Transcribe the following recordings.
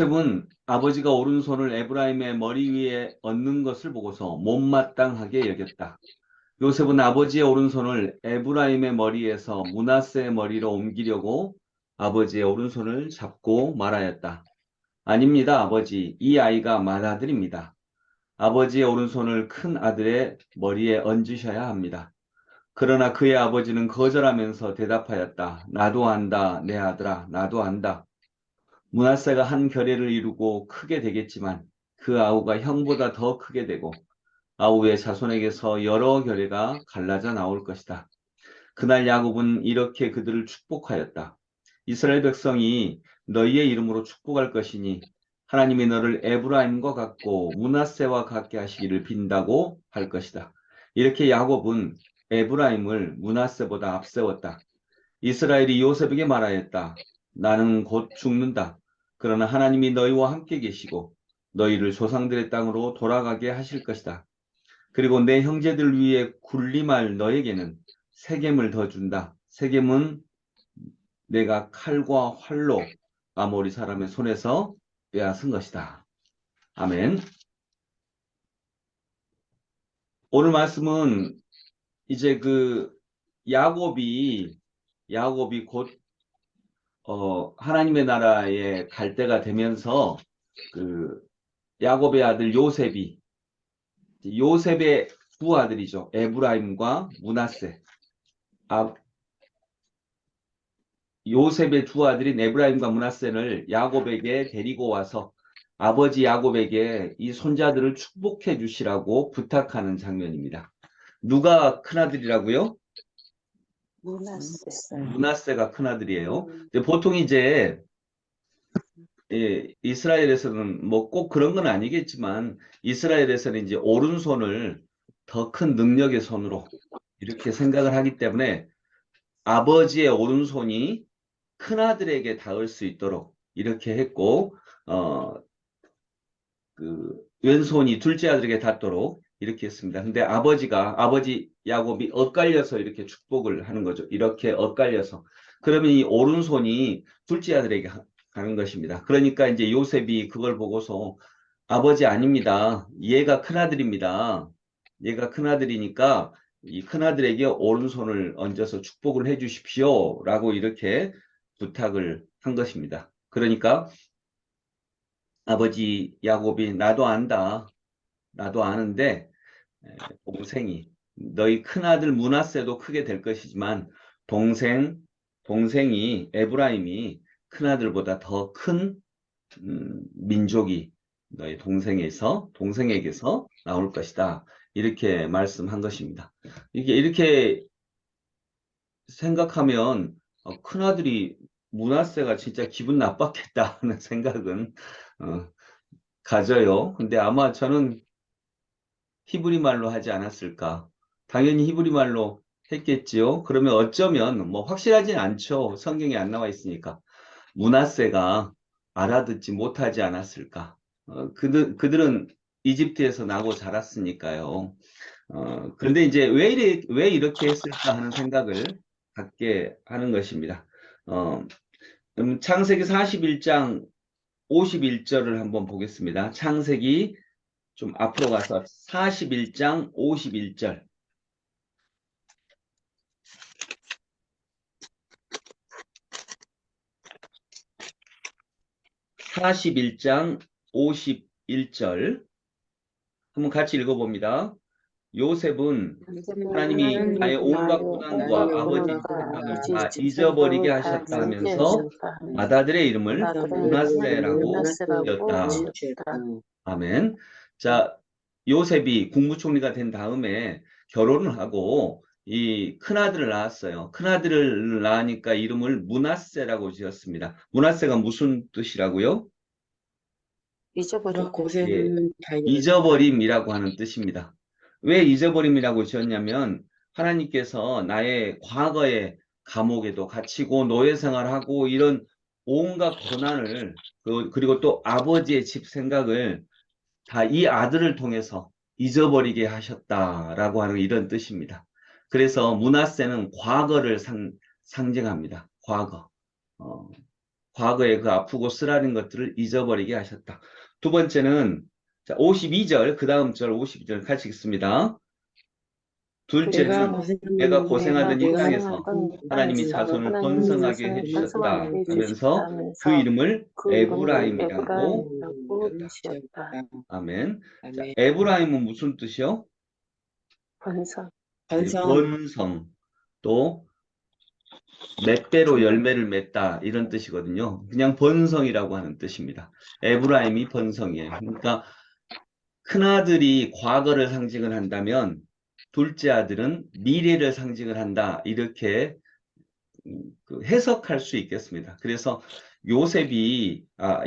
요셉은 아버지가 오른손을 에브라임의 머리 위에 얹는 것을 보고서 못마땅하게 여겼다. 요셉은 아버지의 오른손을 에브라임의 머리에서 므낫세의 머리로 옮기려고 아버지의 오른손을 잡고 말하였다. 아닙니다, 아버지. 이 아이가 맏아들입니다. 아버지의 오른손을 큰 아들의 머리에 얹으셔야 합니다. 그러나 그의 아버지는 거절하면서 대답하였다. 나도 안다, 내 아들아, 나도 안다. 므낫세가 한 결례를 이루고 크게 되겠지만 그 아우가 형보다 더 크게 되고 아우의 자손에게서 여러 결례가 갈라져 나올 것이다. 그날 야곱은 이렇게 그들을 축복하였다. 이스라엘 백성이 너희의 이름으로 축복할 것이니 하나님이 너를 에브라임과 같고 므낫세와 같게 하시기를 빈다고 할 것이다. 이렇게 야곱은 에브라임을 므낫세보다 앞세웠다. 이스라엘이 요셉에게 말하였다. 나는 곧 죽는다. 그러나 하나님이 너희와 함께 계시고 너희를 조상들의 땅으로 돌아가게 하실 것이다. 그리고 내 형제들 위에 군림할 너에게는 세겜을 더 준다. 세겜은 내가 칼과 활로 아모리 사람의 손에서 빼앗은 것이다. 아멘. 오늘 말씀은 이제 야곱이 곧 하나님의 나라에 갈 때가 되면서 야곱의 아들 요셉의 두 아들이죠. 에브라임과 므낫세. 요셉의 두 아들인 에브라임과 므낫세를 야곱에게 데리고 와서 아버지 야곱에게 이 손자들을 축복해 주시라고 부탁하는 장면입니다. 누가 큰아들이라고요? 므낫세가 큰아들이에요. 보통 이제 이스라엘에서는 뭐 꼭 그런 건 아니겠지만 이스라엘에서는 이제 오른손을 더 큰 능력의 손으로 이렇게 생각을 하기 때문에 아버지의 오른손이 큰아들에게 닿을 수 있도록 이렇게 했고 왼손이 둘째 아들에게 닿도록 이렇게 했습니다. 근데 아버지 야곱이 엇갈려서 이렇게 축복을 하는 거죠. 이렇게 엇갈려서. 그러면 이 오른손이 둘째 아들에게 가는 것입니다. 그러니까 이제 요셉이 그걸 보고서 아버지 아닙니다. 얘가 큰아들입니다. 얘가 큰아들이니까 이 큰아들에게 오른손을 얹어서 축복을 해 주십시오. 라고 이렇게 부탁을 한 것입니다. 그러니까 아버지 야곱이 나도 안다. 나도 아는데 동생이 너희 큰아들 므낫세도 크게 될 것이지만 동생이 에브라임이 큰아들보다 더 큰 민족이 너희 동생에게서 나올 것이다. 이렇게 말씀한 것입니다. 이렇게 생각하면 큰아들이 므낫세가 진짜 기분 나빴겠다 하는 생각은 가져요. 근데 아마 저는 히브리 말로 하지 않았을까? 당연히 히브리 말로 했겠지요. 그러면 어쩌면 뭐 확실하진 않죠. 성경에 안 나와 있으니까. 므낫세가 알아듣지 못하지 않았을까? 그들은 이집트에서 나고 자랐으니까요. 그런데 이제 왜 이렇게 했을까 하는 생각을 갖게 하는 것입니다. 창세기 41장 51절을 한번 보겠습니다. 창세기 좀 앞으로 가서 41장 51절. 41장 51절. 한번 같이 읽어봅니다. 요셉은 하나님이 나의 온갖 고난과 아버지 땅을 다 잊어버리게 하셨다 하면서 맏아들의 이름을 므낫세라고 지었다. 아멘. 자, 요셉이 국무총리가 된 다음에 결혼을 하고 이 큰아들을 낳았어요. 큰아들을 낳으니까 이름을 므낫세라고 지었습니다. 므낫세가 무슨 뜻이라고요? 잊어버림이라고 하는 뜻입니다. 왜 잊어버림이라고 지었냐면 하나님께서 나의 과거의 감옥에도 갇히고 노예 생활하고 이런 온갖 고난을 그리고 또 아버지의 집 생각을 다 이 아들을 통해서 잊어버리게 하셨다라고 하는 이런 뜻입니다. 그래서 므낫세는 과거를 상징합니다. 과거. 과거의 그 아프고 쓰라린 것들을 잊어버리게 하셨다. 두 번째는 자, 52절, 그 다음 절 52절 같이 읽습니다. 내가 둘째는 내가 고생하던 이 땅에서 고생하던 이 하나님이 땅에서 자손을 하나님이 번성하게 자손을 번성하게 해주셨다 해주셨다 하면서 그 하면서 이름을 그 이름을 에브라임이라고 에브라임이라고 지었다. 지었다. 아멘. 자, 에브라임은 무슨 뜻이요? 번성, 예, 번성, 또 맷대로 열매를 맺다 이런 뜻이거든요. 그냥 번성이라고 하는 뜻입니다. 에브라임이 번성이에요. 그러니까 큰아들이 과거를 상징을 한다면 둘째 아들은 미래를 상징을 한다. 이렇게 그 해석할 수 있겠습니다. 그래서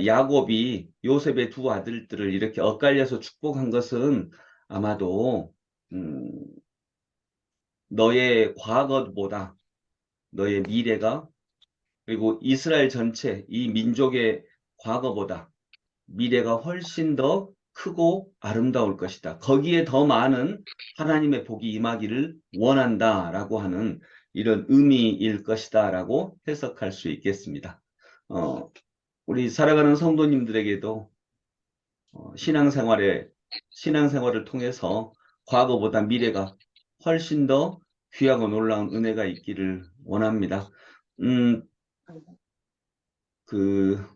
야곱이 요셉의 두 아들들을 이렇게 엇갈려서 축복한 것은 아마도 음, 너의 과거보다 너의 미래가 그리고 이스라엘 전체 이 민족의 과거보다 미래가 훨씬 더 크고 아름다울 것이다. 거기에 더 많은 하나님의 복이 임하기를 원한다라고 하는 이런 의미일 것이다라고 해석할 수 있겠습니다. 우리 살아가는 성도님들에게도 신앙생활을 통해서 과거보다 미래가 훨씬 더 귀하고 놀라운 은혜가 있기를 원합니다. 음, 그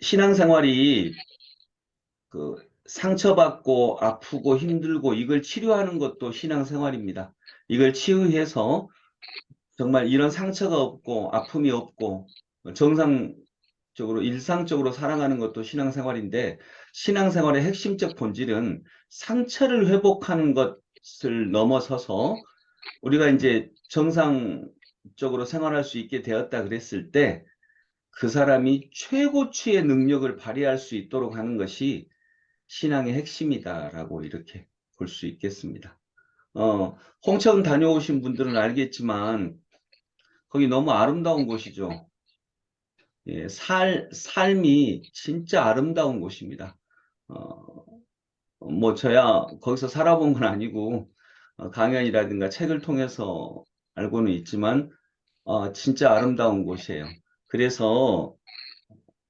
신앙생활이 그 상처받고 아프고 힘들고 이걸 치료하는 것도 신앙생활입니다. 이걸 치유해서 정말 이런 상처가 없고 아픔이 없고 정상적으로 일상적으로 살아가는 것도 신앙생활인데 신앙생활의 핵심적 본질은 상처를 회복하는 것을 넘어서서 우리가 이제 정상적으로 생활할 수 있게 되었다 그랬을 때 그 사람이 최고치의 능력을 발휘할 수 있도록 하는 것이 신앙의 핵심이다라고 이렇게 볼 수 있겠습니다. 홍천 다녀오신 분들은 알겠지만 거기 너무 아름다운 곳이죠. 예, 삶이 진짜 아름다운 곳입니다. 뭐 저야 거기서 살아본 건 아니고 강연이라든가 책을 통해서 알고는 있지만 진짜 아름다운 곳이에요. 그래서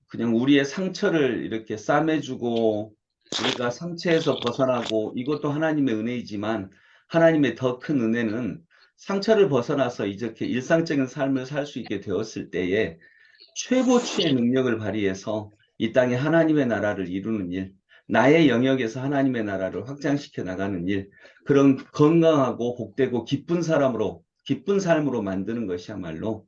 그냥 우리의 상처를 이렇게 싸매주고 우리가 상처에서 벗어나고 이것도 하나님의 은혜이지만 하나님의 더 큰 은혜는 상처를 벗어나서 이렇게 일상적인 삶을 살 수 있게 되었을 때에 최고치의 능력을 발휘해서 이 땅에 하나님의 나라를 이루는 일, 나의 영역에서 하나님의 나라를 확장시켜 나가는 일, 그런 건강하고 복되고 기쁜 삶으로 만드는 것이야말로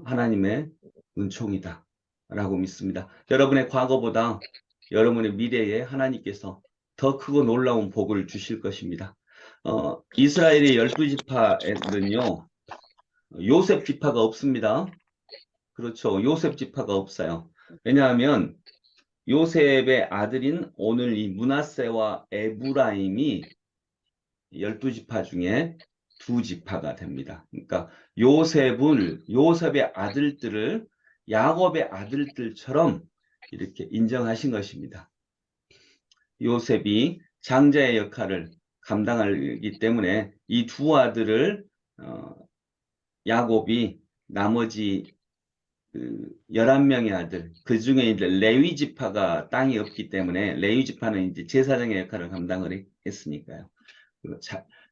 하나님의 은총이다. 라고 믿습니다. 여러분의 과거보다 여러분의 미래에 하나님께서 더 크고 놀라운 복을 주실 것입니다. 이스라엘의 12지파에는요, 요셉 지파가 없습니다. 그렇죠. 요셉 지파가 없어요. 왜냐하면 요셉의 아들인 오늘 이 므낫세와 에브라임이 12지파 중에 두 지파가 됩니다. 그러니까 요셉의 아들들을 야곱의 아들들처럼 이렇게 인정하신 것입니다. 요셉이 장자의 역할을 감당하기 때문에 이 두 아들을 야곱이 나머지 11명의 아들, 그 중에 이제 레위 지파가 땅이 없기 때문에 레위 지파는 이제 제사장의 역할을 감당을 했으니까요.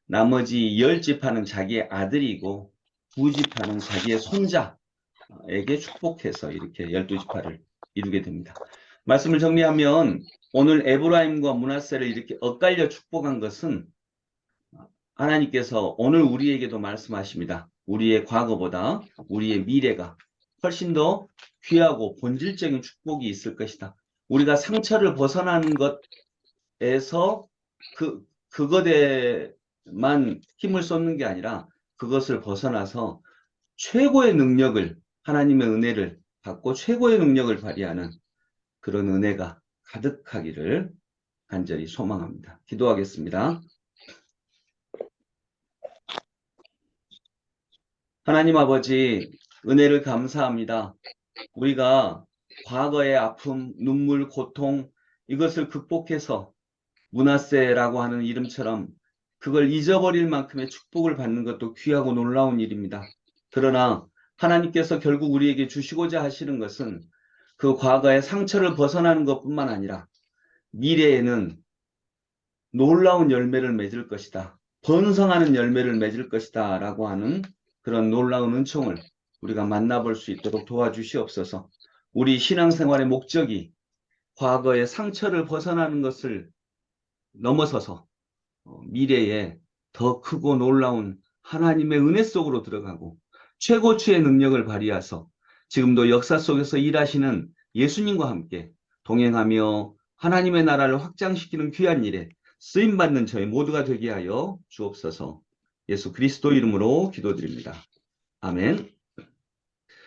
나머지 10지파는 자기의 아들이고 9지파는 자기의 손자에게 축복해서 이렇게 12지파를 이루게 됩니다. 말씀을 정리하면 오늘 에브라임과 므낫세를 이렇게 엇갈려 축복한 것은 하나님께서 오늘 우리에게도 말씀하십니다. 우리의 과거보다 우리의 미래가 훨씬 더 귀하고 본질적인 축복이 있을 것이다. 우리가 상처를 벗어나는 것에서 그것에만 힘을 쏟는 게 아니라 그것을 벗어나서 최고의 능력을 하나님의 은혜를 받고 최고의 능력을 발휘하는 그런 은혜가 가득하기를 간절히 소망합니다. 기도하겠습니다. 하나님 아버지, 은혜를 감사합니다. 우리가 과거의 아픔, 눈물, 고통 이것을 극복해서 므낫세라고 하는 이름처럼 그걸 잊어버릴 만큼의 축복을 받는 것도 귀하고 놀라운 일입니다. 그러나 하나님께서 결국 우리에게 주시고자 하시는 것은 그 과거의 상처를 벗어나는 것뿐만 아니라 미래에는 놀라운 열매를 맺을 것이다. 번성하는 열매를 맺을 것이다. 라고 하는 그런 놀라운 은총을 우리가 만나볼 수 있도록 도와주시옵소서. 우리 신앙생활의 목적이 과거의 상처를 벗어나는 것을 넘어서서 미래에 더 크고 놀라운 하나님의 은혜 속으로 들어가고 최고치의 능력을 발휘해서 지금도 역사 속에서 일하시는 예수님과 함께 동행하며 하나님의 나라를 확장시키는 귀한 일에 쓰임받는 저희 모두가 되게 하여 주옵소서. 예수 그리스도 이름으로 기도드립니다. 아멘.